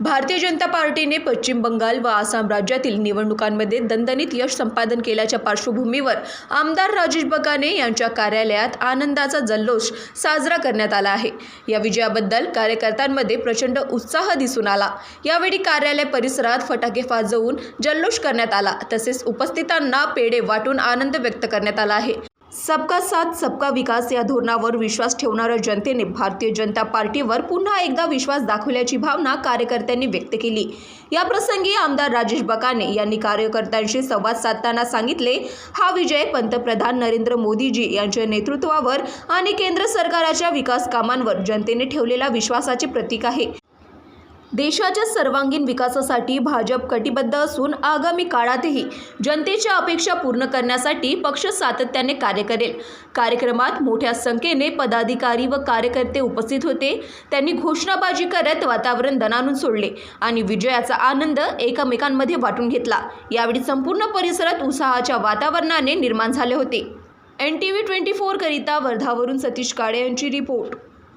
भारतीय जनता पार्टीने पश्चिम बंगाल व आसाम राज्यातील निवडणुकांमध्ये दणदणीत यश संपादन केल्याच्या पार्श्वभूमीवर आमदार राजेश बकाने यांच्या कार्यालयात आनंदाचा जल्लोष साजरा करण्यात आला आहे। या विजयाबद्दल कार्यकर्त्यांमध्ये प्रचंड उत्साह दिसून आला। यावेळी कार्यालय परिसरात फटाके वाजवून जल्लोष करण्यात आला, तसेच उपस्थितांना पेढे वाटून आनंद व्यक्त करण्यात आला आहे। सबका साथ सबका विकास या धोरणावर विश्वास ठेवणाऱ्या जनतेने भारतीय जनता पार्टीवर पुन्हा एकदा विश्वास दाखवल्याची भावना कार्यकर्त्यांनी व्यक्त केली। या प्रसंगी आमदार राजेश बकाने यांनी कार्यकर्त्यांशी संवाद साधताना सांगितले, हा विजय पंतप्रधान नरेंद्र मोदीजी यांच्या नेतृत्वावर आणि केंद्र सरकारच्या विकास कामांवर जनतेने ठेवलेल्या विश्वासाचे प्रतीक आहे। देशाच्या सर्वांगीण विकासासाठी भाजप कटिबद्ध असून आगामी काळातही जनतेच्या अपेक्षा पूर्ण करण्यासाठी पक्ष सातत्याने कार्य करेल। कार्यक्रमात मोठ्या संख्येने पदाधिकारी व कार्यकर्ते उपस्थित होते। त्यांनी घोषणाबाजी करत वातावरण दणाणून सोडले आणि विजयाचा आनंद एकमेकांमध्ये वाटून घेतला। यावेळी संपूर्ण परिसरात उत्साहाच्या वातावरणाने निर्माण झाले होते। NTV 24 करिता वर्धावरून सतीश काळे यांची रिपोर्ट।